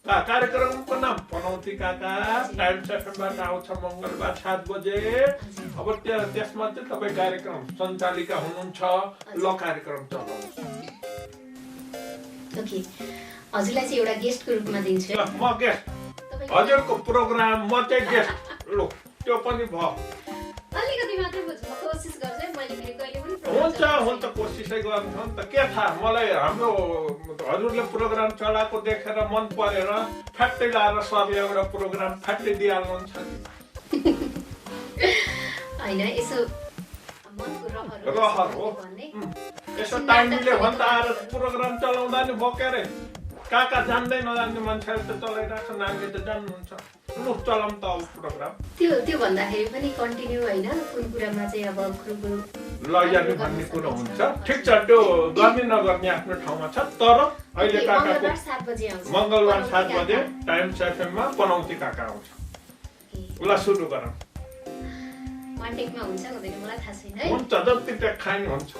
कार्यक्रमको नाम पनौती काका टाइम्स एफएमबाट आउँछ मङ्गलबार 7 बजे अब त्यसमा चाहिँ तपाईँ कार्यक्रम सञ्चालिका हुनुहुन्छ ल कार्यक्रम चलाउनुहोस् ओके हजुरलाई चाहिँ एउटा गेस्टको रूपमा दिन्छु म गेस्ट हजुरको प्रोग्राम म चाहिँ गेस्ट ल त्यो पनि भयो अलिकति मात्रै बुझ्न कोसिस गर्छु है मैले फेरि कहिले पनि हुन्छ कोसिसै गर्नु नि त के थाहा मलाई हाम्रो हजुरले प्रोग्राम चलाएको देखेर मन परेर फ्याट्टै लाएर सरले एउटा प्रोग्राम फ्याट्टै दिइहाल्नुहुन्छ हैन यसो मनको रहर हो यसो टाइम मिल्यो भने त आएर प्रोग्राम चलाउँदा नि भयो के अरे काका जान्दै नजान्ने मान्छेहरू त चलाइरहेको छ नानीले त जान्नुहुन्छ लु चलाउँ त अब प्रोग्राम त्यो भन्दाखेरि पनि कन्टिन्यू होइन कुन कुरामा चाहिँ अब लैजाने भन्ने कुरो हुन्छ ठिक छ त्यो गर्ने नगर्ने आफ्नो ठाउँमा छ तर अहिले काकाको मङ्गलबार 7 बजे टाइम्स एफएममा पनौती काका आउँछ ल सुरु गरौँ वान टेकमा हुन्छ हुँदैन मलाई थाहा छैन है हुन्छ जति टेक खाने हुन्छ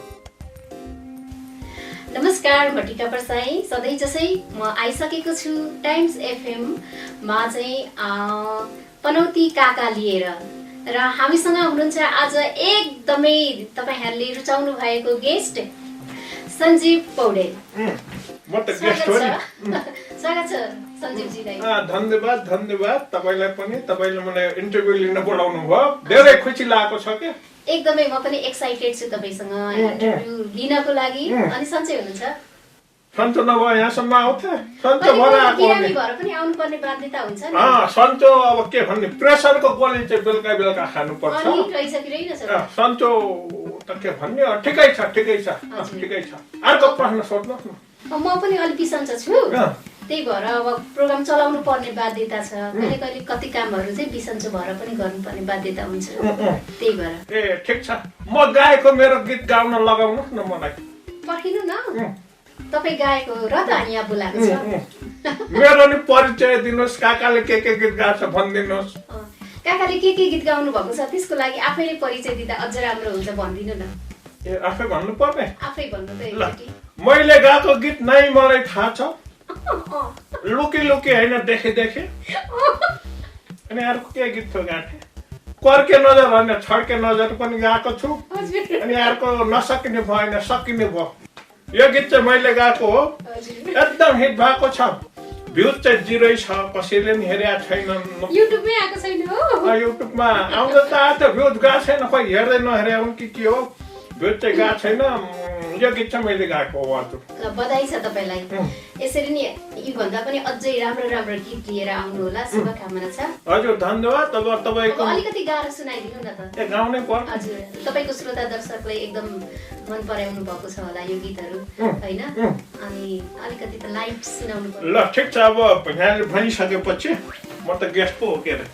नमस्कार म टिका प्रसाई सधैँ जसै म आइसकेको छु टाइम्स एफएम मा चाहिँ पनौती काका लिएर र हामीसँग हुनुहुन्छ आज एकदमै तपाईहरुले रुचाउनु भएको गेस्ट सञ्जीव पौडेल म त गेस्ट हो नि स्वागत छ सञ्जीव जी दाइ धन्यवाद तपाईलाई पनि तपाईले मलाई इन्टरभ्यु लिन बोलाउनु भयो धेरै खुसी लागेको छ के एकदमै म पनि एक्साइटेड छु तपाईसँग इन्टरभ्यु लिनको लागि अनि सन्चै हुनुहुन्छ सन्चो नभए यहाँसम्म आउँथे सन्चो भएर आएको बिरामी भएर पनि आउनु पर्ने बाध्यता हुन्छ नि सन्चो अब के भन्ने प्रेसरको गोली चाहिँ बेलुका खानु पर्छ अनि रहेछ कि रहेन सर सन्चो त के भन्ने ठिकै छ अर्को प्रश्न सोध्नुहोस् न म पनि अलि बिसन्च छु त्यही भएर अब प्रोग्राम चलाउनु पर्ने बाध्यता छ कहिले कहिले कति कामहरू चाहिँ बिसन्चो भएर पनि गर्नुपर्ने बाध्यता हुन्छ त्यही भएर ए ठिक छ म गाएको मेरो गीत गाउन लगाउनुहोस् न मलाई पर्खिनु न तपाई गाएको र त हामी यहाँ बोलाएको छ मेरो नि परिचय दिनुहोस् काकाले के गीत गाछ भनिदिनुहोस् काकाले के गीत गाउनु भएको छ त्यसको लागि आफैले परिचय दिँदा अझ राम्रो हुन्छ भनिदिनु न ए आफै भन्नु पर्ने आफै भन्नु त एकचोटी मैले गाएको गीत नै मलाई थाहा छ लुकी हैन देखे अनि अर्को के गीत थियो गाथे कर्के नजर होइन छड्के नजर पनि गाएको छु अनि अर्को नसकिने भएन सकिने भयो यो गीत चाहिँ मैले गाएको हो एकदम हिट भएको छ भ्युज चाहिँ 0 छ कसैले नि हेरेको छैन युट्युबमै आएको छैन हो युट्युबमा आउँदा त आयो भ्युज गएको छैन खोइ हेर्दै नहेरे हुन् के हो भ्युज चाहिँ गएको छैन यो गीत चाहिँ मैले गाएको हो हजुर ल बधाई छ तपाईलाई यसरी नि यो भन्दा पनि अझै राम्रो गीत लिएर आउनु होला शुभकामना छ हजुर धन्यवाद अब तपाईको अलिकति गाएर सुनाइदिनु न त ए गाउनै पर्छ हजुर तपाईको श्रोता दर्शकले एकदम मन पराउनु भएको छ होला यो गीतहरू हैन अनि अलिकति त लाइभ सुनाउनु पर्छ ल ठीक छ अब यहाँले भनिसकेपछि म त गेस्ट पो हो के रे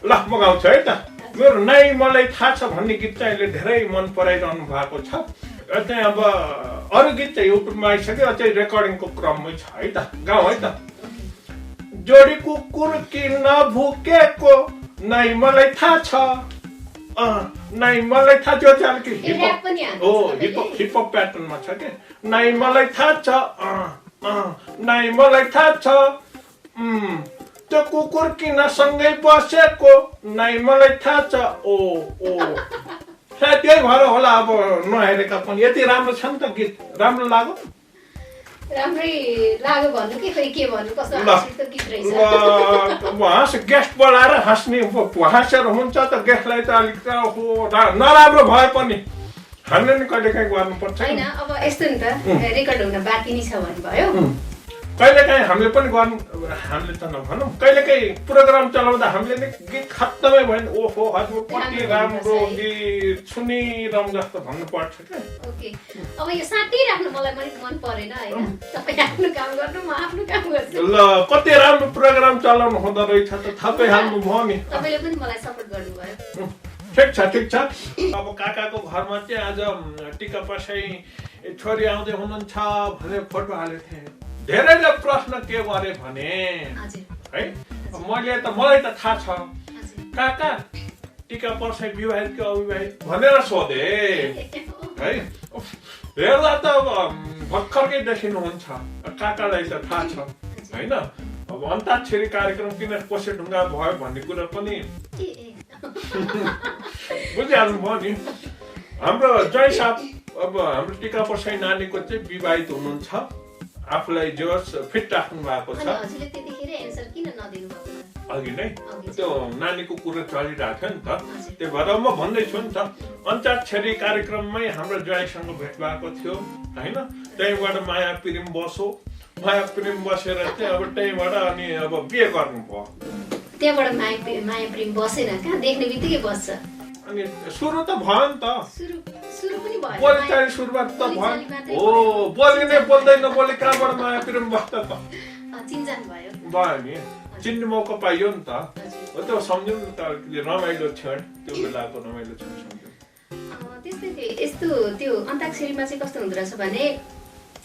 ल म गाउँछु है त मेरो नै मलाई थाहा छ भन्ने गीत चाहिँ अहिले धेरै मन पराइरहनु भएको छ चाहिँ अब अरू गीत चाहिँ युट्युबमा आइसक्यो चाहिँ रेकर्डिङको क्रममै छ है त गाउँ है त जोडी कुकुर किन भुकेको नै मलाई थाहा छ नै मलाई थाहा छ चाहिँ अलिकति हिपहप प्याटर्नमा छ के नै मलाई थाहा छ नै मलाई थाहा छ त्यो कुकुर किन सँगै बसेको नै मलाई थाहा छ सायद त्यही भएर होला अब नहेरेका पनि यति राम्रो छ नि त गीत राम्रो लाग्यो राम्रै लाग्यो भन्नु कि खै के भन्नु कस्तो हाँसेको गीत रहेछ गेस्ट बोलाएर हाँस्ने हाँसेर हुन्छ त गेस्टलाई त अलिक नराम्रो भए पनि हामीले नि कहिले काहीँ गर्नुपर्छ हैन अब यस्तो नि त रेकर्ड हुन बाँकी नै छ भन्नुभयो कहिलेकाहीँ हामीले पनि गर्नु हामीले त नभनौँ कहिलेकाहीँ प्रोग्राम चलाउँदा हामीले नि गीत खत्तमै भयो नि ओहो हजुर कति राम्रो गीत सुनिरहँ जस्तो भन्नुपर्छ क्या ओके अब यो साथी राख्नु मलाई मन परेन हैन तपाई आफ्नो काम गर्नु म आफ्नो काम गर्छु ल कति राम्रो प्रोग्राम चलाउनु हुँदो रहेछ त थापै हाल्नु भयो नि तपाईले पनि मलाई सपोर्ट गर्नुभयो ठिक छ अब काकाको घरमा चाहिँ आज टिका पसाई छोरी आउँदै हुनुहुन्छ भनेर फोटो हालेको थिएँ धेरैले प्रश्न के गरे भने है मलाई त थाहा छ काका टिका पर्साई विवाहित कि अविवाहित भनेर सोधे है हेर्दा त अब भर्खरकै देखिनुहुन्छ काकालाई त थाहा छ हैन अब अन्ताक्षरी कार्यक्रम किन कोसे ढुङ्गा भयो भन्ने कुरा पनि बुझिहाल्नु भयो नि हाम्रो जय साहब अब हाम्रो टिका पर्साई नानीको चाहिँ विवाहित हुनुहुन्छ आफूलाई जोस फिट राख्नु भएको छ अघि नै त्यो नानीको कुरा चलिरहेको थियो नि त त्यही भएर म भन्दैछु नि त अन्ताक्षरी कार्यक्रममै हाम्रो जयसँग भेट भएको थियो होइन त्यहीँबाट माया प्रेम बसेर चाहिँ अब त्यहीँबाट अनि अब बिहे गर्नुभयो त्यहाँबाट माया प्रेम बसेन कहाँ देख्ने बित्तिकै बस्छ अनि सुरु त भयो नि त सुरु पनि भयो बोलीचाली सुरुवात त भयो हो बोली नै बोल्दैन बोली कहाँबाट माया प्रेम बस्छ त चिन्जान भयो नि चिन्ने मौका पाइयो नि त हो त्यो सम्झौँ न त रमाइलो क्षण त्यो बेलाको रमाइलो क्षण सम्झौँ त्यस्तै थियो यस्तो त्यो अन्ताक्षरीमा चाहिँ कस्तो हुँदो रहेछ भने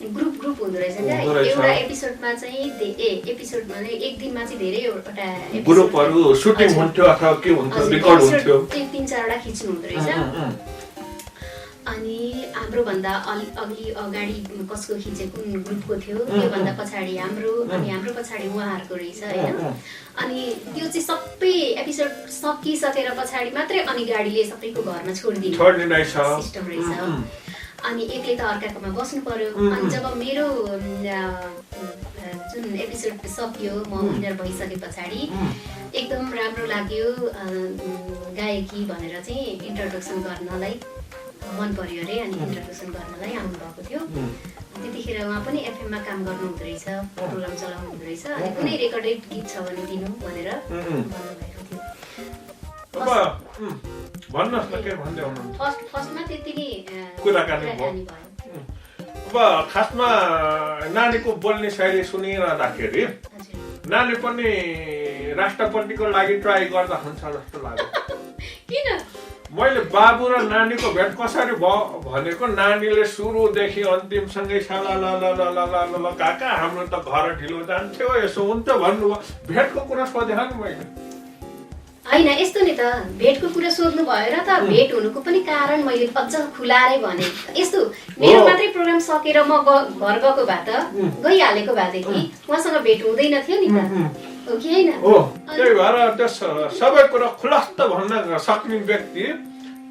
ग्रुप हुँदो रहेछ क्या एउटा एपिसोडमा चाहिँ एपिसोडमा नै एक दिनमा चाहिँ धेरैवटा ग्रुपहरू सुटिङ हुन्थ्यो अथवा के हुन्थ्यो रेकर्ड हुन्थ्यो 3-4 वटा खिच्नु हुँदो रहेछ अनि हाम्रो भन्दा अघि अगाडि कसको खिचे कुन ग्रुपको थियो त्योभन्दा पछाडि हाम्रो अनि हाम्रो पछाडि उहाँहरूको रहेछ होइन अनि त्यो चाहिँ सबै एपिसोड सकिसकेर पछाडि मात्रै अनि गाडीले सबैको घरमा छोडिदिने सिस्टम रहेछ अनि एकले त अर्काकोमा बस्नु पर्यो अनि जब मेरो जुन एपिसोड सकियो म विनर भइसके पछाडि एकदम राम्रो लाग्यो गायकी भनेर चाहिँ इन्ट्रोडक्सन गर्नलाई मन पर्यो अरे अनि इन्ट्रोडक्सन गर्नलाई आउनुभएको थियो त्यतिखेर उहाँ पनि एफएममा काम गर्नु हुँदो रहेछ प्रोग्राम चलाउनु हुँदो रहेछ अनि कुनै रेकर्डेड गीत छ भने दिनु भनेर भन्नुभएको थियो भन्नुहोस् न के भन्दै हुनुहुन्छ फर्स्टमा त्यति नै कुराकानी भयो अब खासमा नानीको बोल्ने शैली सुनिरहँदाखेरि नानी पनि राष्ट्रपतिको लागि ट्राई गर्दा हुन्छ जस्तो लाग्यो किन मैले बाबु र नानीको भेट कसरी भयो भनेको नानीले सुरुदेखि अन्तिमसँगै साला ल काका हाम्रो त घर ढिलो जान्थ्यो यसो हुन्छ भन्नुभयो भेटको कुरा सोधेँ नि मैले होइन यस्तो नि त भेटको कुरा सोध्नु भयो र त भेट हुनुको पनि कारण मैले अझ खुलाएरै भने यस्तो मेरो मात्रै प्रोग्राम सकेर म घर गएको भए त गइहालेको भएदेखि उहाँसँग भेट हुँदैन थियो नि त हो कि होइन त्यही भएर त्यो सबै कुरा खुलस्त भन्न सक्ने व्यक्ति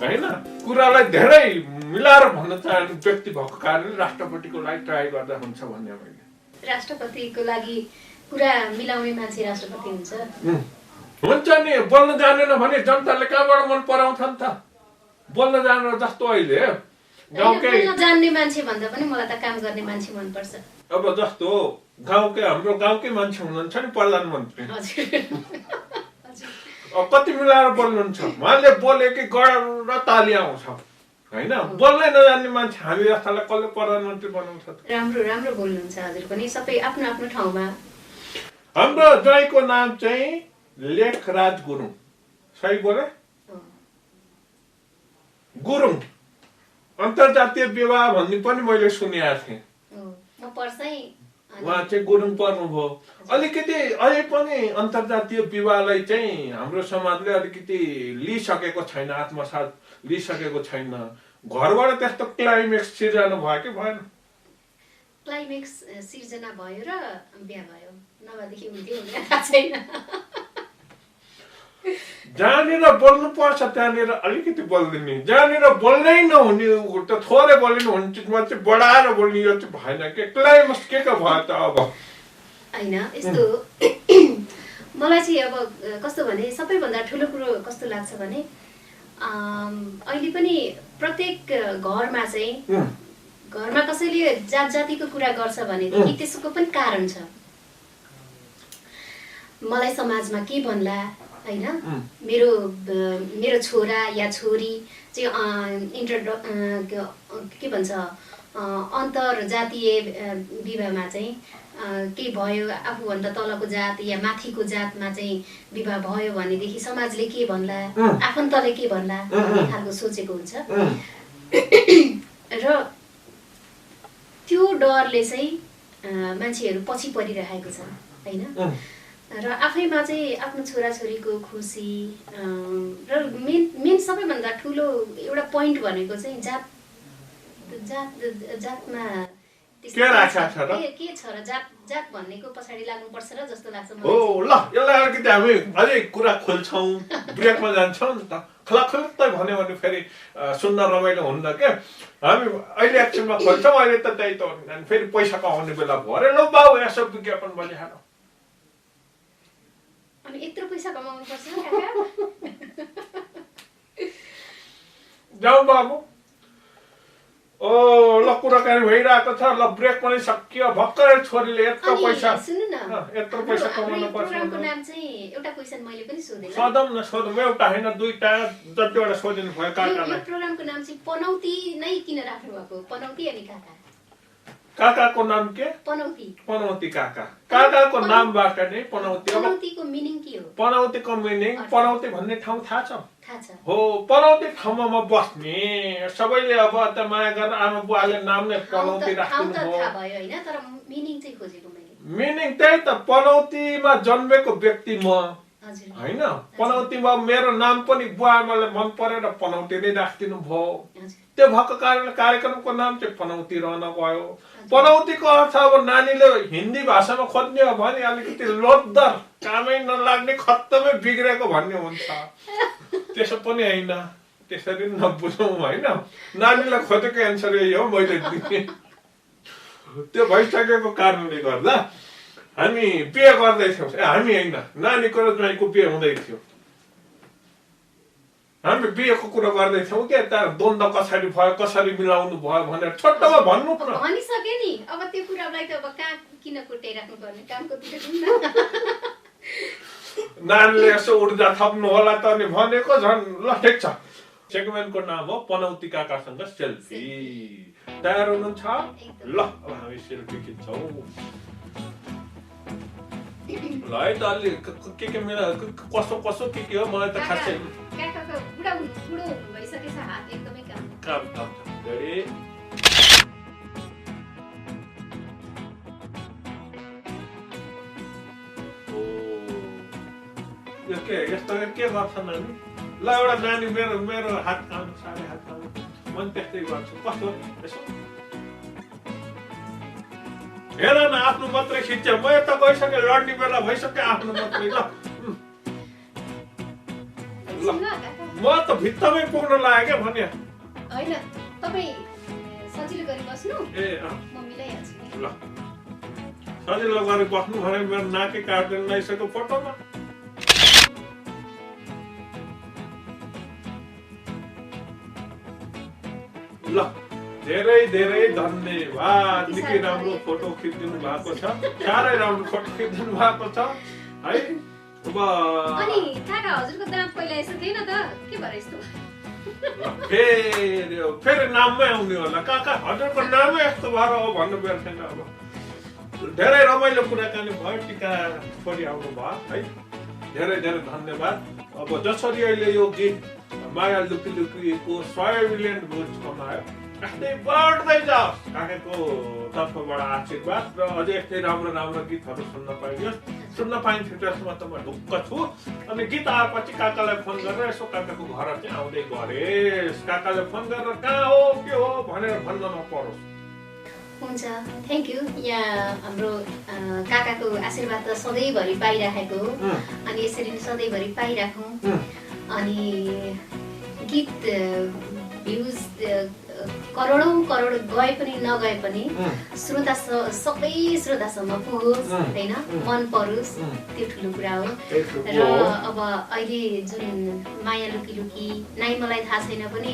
होइन कुरालाई धेरै मिलाएर भन्न चाहने व्यक्ति भएको कारणले राष्ट्रपतिको लागि ट्राई गर्दा हुन्छ भन्ने मैले राष्ट्रपतिको लागि कुरा मिलाउने मान्छे राष्ट्रपति हुन्छ नि बोल्न जानेन भने जनताले कहाँबाट मन पराउँछन् त बोल्न जानेर जस्तो अहिले गाउँकै जान्ने मान्छे भन्दा पनि मलाई त काम गर्ने मान्छे मनपर्छ अब जस्तो हाम्रो गाउँकै मान्छे हुनुहुन्छ नि प्रधानमन्त्री कति मिलाएर बोल्नुहुन्छ उहाँले बोलेकै गरेर ताली आउँछ होइन बोल्नै नजान्ने मान्छे हामी जस्तालाई कसले प्रधानमन्त्री बनाउँछ राम्रो बोल्नुहुन्छ हजुर पनि सबै आफ्नो आफ्नो ठाउँमा हाम्रो ज्वाइँको नाम चाहिँ लेखराज गुरुङ सही बोले गुरुङ अन्तर्जातीय विवाह भन्ने पनि मैले सुनेको थिएँ उहाँ चाहिँ गुरुङ पर्नुभयो अलिकति अहिले पनि अन्तर्जातीय विवाहलाई चाहिँ हाम्रो समाजले अलिकति लिइसकेको छैन आत्मसात लिइसकेको छैन घरबाट त्यस्तो क्लाइमेक्स सिर्जना भयो कि भएन क्लाइमेक्स सिर्जना भयो र बिहा भयो नभएदेखि हुन्थ्यो हुँदैन थाहा छैन जहाँनिर बोल्नु पर्छ त्यहाँनिर अलिकति बोल्दिने जहाँनिर बोल्नै नहुने त थोरै बोल्नु हुने चिजमा चाहिँ बढाएर बोल्ने यो चाहिँ भएन के क्लाइमेक्स के भयो त अब होइन यस्तो मलाई चाहिँ अब कस्तो भने सबैभन्दा ठुलो कुरो कस्तो लाग्छ भने अहिले पनि प्रत्येक घरमा चाहिँ घरमा कसैले जात जातिको कुरा गर्छ भनेदेखि त्यसको पनि कारण छ मलाई समाजमा के भन्ला हैन मेरो छोरा या छोरी चाहिँ के भन्छ अन्तर्जातीय विवाहमा चाहिँ के भयो आफूभन्दा तलको जात या माथिको जातमा चाहिँ विवाह भयो भनेदेखि समाजले के भन्ला आफन्तले के भन्ला भन्ने खालको सोचेको हुन्छ र त्यो डरले चाहिँ मान्छेहरू पछि परिरहेको छ हैन र आफैमा चाहिँ आफ्नो छोराछोरीको खुसी र मेन सबैभन्दा ठुलो एउटा पोइन्ट भनेको चाहिँ जातमा के छ र जात भन्नेको पछाडि लाग्नुपर्छ र जस्तो लाग्छ मलाई। हो ल यसलाई अलिकति हामी अझै कुरा खोल्छौँ ब्रेकमा जान्छौँ नि त खलखलै भन्यो भने फेरि सुन्न रमाइलो हुन्न के हामी अहिले एकछिनमा खोल्छौँ अहिले त त्यही त फेरि पैसाको आउने बेला भयो अरे ल बाबु यसो विज्ञापन बनिहाल्नु अनि यत्रो पैसा कमाउनु पर्छ जाऊ बाबु ओ ल कुरा कुराकानी भइरहेको छ। ल ब्रेक पनि सकियो, भर्खरै छोरीले यत्रो पैसा सुन्नु न, यत्रो पैसा कमाउनु पर्छ। प्रोग्रामको नाम चाहिँ एउटा क्वेशन मैले पनि सोधेँ। सोधौँ न, सोधौँ, एउटा होइन दुईटा, जतिवटा सोधिनु भयो काकालाई। यो प्रोग्रामको नाम चाहिँ पनौती नै किन राख्नु भएको? पनौती अनि काका। काकाको नाम के? पनौती। पनौती काका। काकाको नामबाट नै पनौती। अब पनौतीको मिनिङ के हो? पनौतीको मिनिङ, पनौती भन्ने ठाउँ थाहा छ? थाहा छ। हो, पनौती ठाउँमा म बस्ने। सबैले अब त माया गरेर आमा बुवाले नाम नै पनौती राख्नु ठाउँ त हो। थाहा भयो हैन, तर मिनिङ चाहिँ खोजेको मैले। मिनिङ त्यही त, पनौतीमा जन्मेको व्यक्ति म हजुर। होइन। पनौतीमा मेरो नाम पनि बुवा आमाले मन परेर पनौती नै राखिदिनु भयो। हजुर। त्यो भएको कारणले कार्यक्रमको नाम चाहिँ पनौती रहन गयो। पनौतीको अर्थ अब नानीले हिन्दी भाषामा खोज्ने हो भने अलिकति लोद्धर, कामै नलाग्ने, खत्तमै बिग्रेको भन्ने हुन्छ। त्यसो पनि होइन, त्यसरी नबुझौँ होइन। नानीलाई खोजेको एन्सर यही हो मैले दिएँ। त्यो भइसकेको कारणले गर्दा हामी बिहे गर्दैथ्यौँ। हामी होइन, नानीको र ज्वाइँको बिहे हुँदै थियो। हामी बिहेको कुरा गर्दैथ्यौँ के, त्यहाँ द्वन्द्व कसरी भयो, कसरी मिलाउनु भयो भनेर छोटोमा भन्नु न। भनिसके नि, अब त्यो कुरालाई त अब कहाँ किन कुटाइराख्नु पर्ने, कामको दिनु न। नानीले यसो ऊर्जा थप्नु होला त अनि भनेको झन्। ल ठिक छ, सेगमेन्टको नाम हो पनौती काकासँग सेल्फी। तयार हुनुहुन्छ? ल अब हामी सेल्फी खिच्छौँ। ल है त, अलि के मिला, कसो कसो के हो मलाई त खासै। काकाको बुढो भइसकेछ, हात एकदमै काम छ। रेडी? यो के यस्तो के गर्छ नानी? ल एउटा नानी मेरो हात काम, साह्रै हात काम, म पनि त्यस्तै गर्छु। कस्तो यसो हेर न, आफ्नो मात्रै खिच्छ। म यता गइसकेँ, लड्ने बेला भइसक्यो आफ्नो मात्रै। ल म त भित्तामै पुग्न लाग्यो क्या भने। होइन, तपाईँ सजिलो गरी बस्नु, ए म मिलाइहाल्छु। ल सजिलो गरी बस्नु भने मेरो नाकै काट्दैन नआइसक्यो फोटोमा। ल धेरै धेरै धन्यवाद। निकै राम्रो फोटो खिचिदिनु भएको छ, साह्रै राम्रो फोटो खिचिदिनु भएको छ है। अब अनि काका हजुरको दाम पहिला यसो थिएन त, के भएर यस्तो? फेरि नाममै आउने होला। काका हजुरको नामै यस्तो भएर हो भन्नु बेर छैन। अब धेरै रमाइलो कुराकानी भयो, टिका छोडी आउनु भयो है। धेरै धेरै धन्यवाद। अब जसरी अहिले यो गीत माया लुकी लुकीको 100 मिलियन भ्युज कमायो, यस्तै बढ्दै जाओस् काकाको तर्फबाट आशीर्वाद, र अझै यस्तै राम्रो राम्रो गीतहरू सुन्न पाइयोस्। सुन्न पाइन्छ त्यसमा त म ढुक्क छु। अनि गीत आएपछि काकालाई फोन गरेर यसो काकाको घर चाहिँ आउँदै गरेस्। काकाले फोन गरेर कहाँ हो के हो भनेर भन्न नपरोस्। हुन्छ, थ्याङ्क यू। यहाँ हाम्रो काकाको आशीर्वाद त सधैँभरि पाइराखेको हो, अनि यसरी नै सधैँभरि पाइराखौँ। अनि गीत भ्युज करोडौँ करोड गए पनि नगए पनि श्रोता सबै श्रोतासम्म पुगोस् होइन, मन परोस्, त्यो ठुलो कुरा हो। र अब अहिले जुन माया लुकी लुकी नाइ मलाई थाहा छैन पनि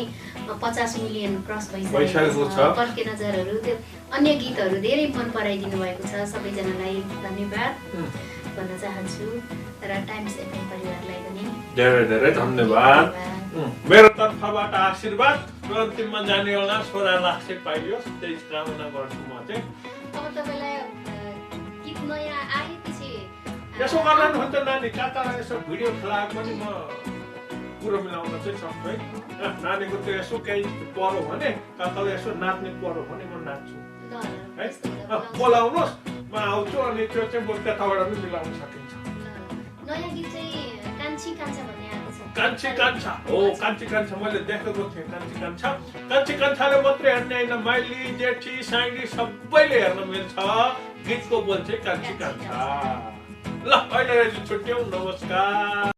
50 मिलियन क्रस भइसकेको छ। पर्के नजरहरू, त्यो अन्य गीतहरू धेरै मन पराइदिनु भएको छ। सबैजनालाई धन्यवाद भन्न चाहन्छु, र टाइम्स एफएम परिवारलाई पनि धेरै धेरै धन्यवाद। मेरो तर्फबाट आशीर्वाद र अन्तिममा जाने होला छोरा लाक्से पाइयोस्, त्यही कामना गर्छु म चाहिँ। अब तपाईँलाई गीत नयाँ आएपछि यसो गर्नुहुन्छ नानी, काकालाई यसो भिडियो खेलाएको पनि म कुरो मिलाउन चाहिँ सक्छु है। नानीको त्यो यसो केही पऱ्यो भने, काकाले यसो नाच्ने पऱ्यो भने म नाच्छु है। बोलाउनुहोस्, म आउँछु, अनि त्यो चाहिँ म त्यताबाट पनि मिलाउन सकिन्छ। नयाँ गीत चाहिँ कान्छी कान्छा भन्ने आएको छ। कान्छी कान्छा हो, कान्छी कान्छा मैले देखेको थिएँ। कान्छी कान्छा, कान्छी कान्छाले मात्रै हेर्ने होइन, माइली जेठी साइली सबैले हेर्न मिल्छ। गीतको बोल चाहिँ कान्छी कान्छा। ल अहिले छुट्यौँ, नमस्कार।